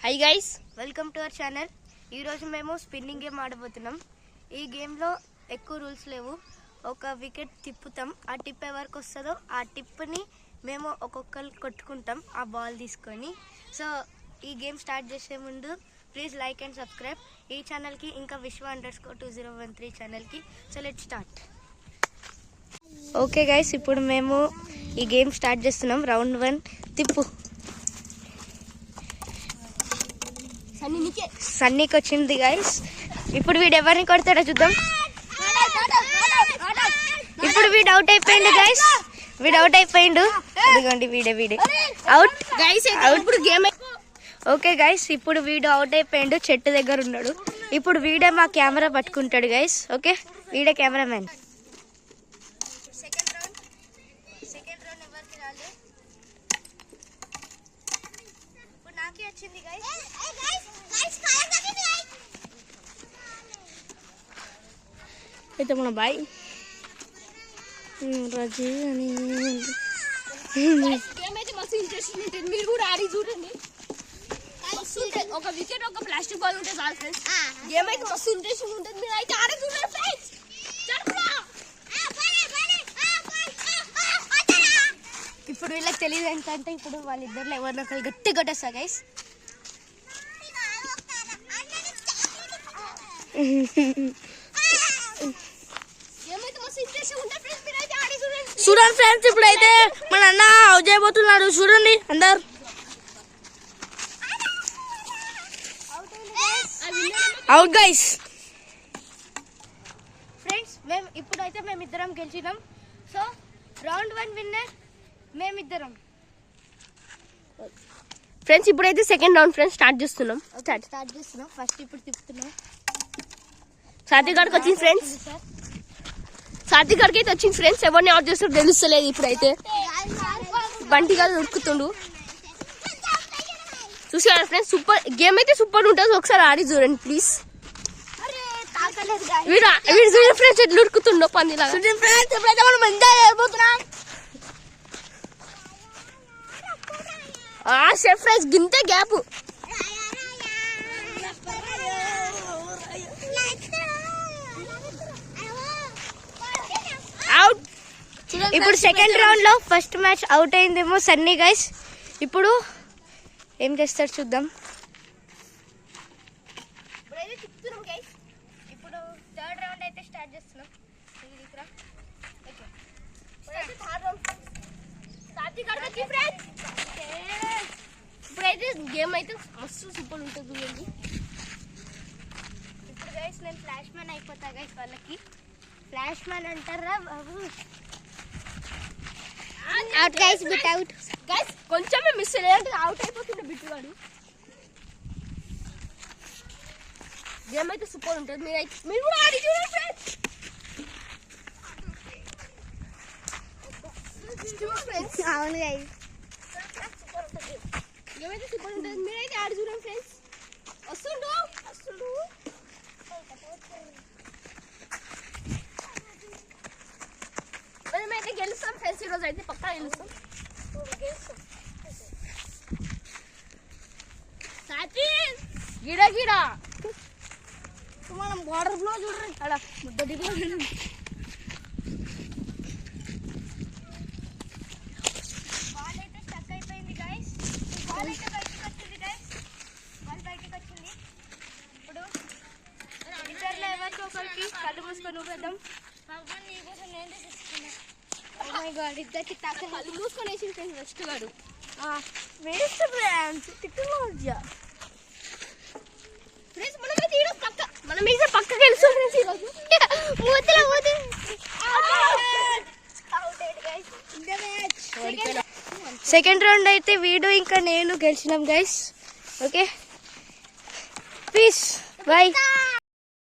Hi guys, welcome to our channel. ఈరోజు మేము spinning game ఆడబోతున్నాం. ఈ గేమ్లో ఎక్కువ రూల్స్ లేవు. ఒక వికెట్ తిప్పుతాం, ఆ టిప్ ఎవరికి వస్తుందో ఆ టిప్ని మేము ఒక్కొక్కరు కొట్టుకుంటాం ఆ బాల్ తీసుకొని. సో ఈ గేమ్ స్టార్ట్ చేసే ముందు ప్లీజ్ లైక్ అండ్ సబ్స్క్రైబ్ ఈ ఛానల్కి, ఇంకా విశ్వ_2013 ఛానల్కి. So let's start. Okay guys, ఇప్పుడు మేము ఈ గేమ్ స్టార్ట్ చేస్తున్నాం. రౌండ్ 1 తిప్పు. సన్నీకి వచ్చింది గైస్. ఇప్పుడు వీడు ఎవరిని కొడతాడో చూద్దాం. ఇప్పుడు వీడు అవుట్ అయిపోయిండు గైస్, వీడు అవుట్ అయిపోయిండు. ఇదిగోండి వీడే అవుట్ గైస్. ఇప్పుడు గేమ్ ఓకే గైస్, ఇప్పుడు వీడు అవుట్ అయిపోయిండు, చెట్టు దగ్గర ఉన్నాడు. ఇప్పుడు వీడే మా కెమెరా పట్టుకుంటాడు గైస్. ఓకే, వీడే కెమెరామెన్. సెకండ్ రౌండ్ ఎవరికి రాలే. ఇప్పుడు నాకే వచ్చింది గైస్. అయితే మన బాయ్ రజీ అని గేమ్ అయితే మస్తు ఇంట్రెస్టింగ్ ఉంటుంది. మీరు కూడా ఆడి చూడండి. ఒక వికెట్ ఒక ప్లాస్టిక్ బాల్ ఉంటే చాలు ఫ్రెండ్స్. గేమ్ అయితే మస్తు ఇంట్రెస్టింగ్ ఉంటుంది. మీరు అయితే ఆడి చూడండి ఫ్రెండ్స్. ఇప్పుడు వీళ్ళకి తెలియదు ఏంటంటే, ఇప్పుడు వాళ్ళిద్దరు ఎవరినో ఒకరు గట్టి కొట్టేస్తా గైస్. చూడండి ఫ్రెండ్స్, ఇప్పుడైతే మన అన్న అవుట్ చేయబోతున్నాడు. చూడండి అందరు. Out guys. ఫ్రెండ్స్ ఇప్పుడైతే మేమిద్దరం గెలిచినాం. సో రౌండ్ 1 విన్నర్ మేమిద్దరం. ఫ్రెండ్స్ ఇప్పుడైతే సెకండ్ రౌండ్ ఫ్రెండ్స్ స్టార్ట్ చేస్తున్నాం. ఫస్ట్ ఇప్పుడు తిప్పుతున్నాం. సాత్విక్ గారికి వచ్చింది ఫ్రెండ్స్. సాత్విక్ గారికి అయితే వచ్చింది ఫ్రెండ్స్. ఎవరిని అవుట్ చేస్తారో తెలుస్తలేదు. ఇప్పుడైతే బంటి గారు ఉరుకుతుండు. చూసారా ఫ్రెండ్స్, సూపర్ గేమ్ అయితే సూపర్ ఉంటుంది. ఒకసారి ఆడి చూడండి ప్లీజ్. వీడు చూడండి ఫ్రెండ్స్ ఎట్లా ఉరుకుతుండో పందిలాగా. సెట్ ఫ్రెండ్స్ గింతే గ్యాప్. అవుట్. ఇప్పుడు సెకండ్ రౌండ్ లో ఫస్ట్ మ్యాచ్ అవుట్ అయిందేమో సన్నీ గైస్. ఇప్పుడు ఏం చేస్తారు చూద్దాం. ఇప్పుడు థర్డ్ రౌండ్ అయితే స్టార్ట్ చేస్తున్నాం. ఇప్పుడైతే గేమ్ అయితే మస్తు సూపర్ ఉంటుంది చూడండి. ఇప్పుడు గైస్ నేను ఫ్లాష్ మ్యాన్ అయిపోతా గైస్. వాళ్ళకి ఫ్లాష్ మ్యాన్ అంటారా బాబు. Out guys, bit out guys. కొంచెమే మిస్ అయ్యాడు, అవుట్ అయిపోతుండే బిట్టుగాడు. గేమ్ అయితే సూపర్ ఉంటుంది. మీరు కూడా ఆడి చూడండి ఫ్రెండ్స్. అవును గైస్, గేమ్ అయితే సూపర్ ఉంటుంది. మీరైతే ఆడి చూడండి ఫ్రెండ్స్. వస్తుండు మేమైతే గెలుస్తాం ఫ్రెండ్స్. ఈరోజు అయితే పక్కా గెలుస్తాం. గిడ మనం వాటర్ ఫ్లో చూడండి. అలా ముద్దటి బాల్ అయితే స్టక్ అయిపోయింది గైస్. బాల్ అయితే బయటకు వచ్చింది గైస్. బాల్ బయటకు వచ్చింది. ఇప్పుడు ఇద్దరులో ఎవరికి ఒకరికి కళ్ళు మూసుకొని ఊపేద్దాం. Oh my god, ఇద్దరికి కళ్ళు మూసుకొని వేసింది ఫ్రెండ్స్. ఫస్ట్ వాడు వేస్ట్ ఫ్రెండ్స్. టెక్నాలజీ ఫ్రెండ్స్ మనమైతే ఈరోజు పక్క గెలుస్తాం ఫ్రెండ్స్. ఈరోజు సెకండ్ రౌండ్ అయితే వీడు ఇంకా నేను గెలిచినాం గైస్. Okay, peace, by.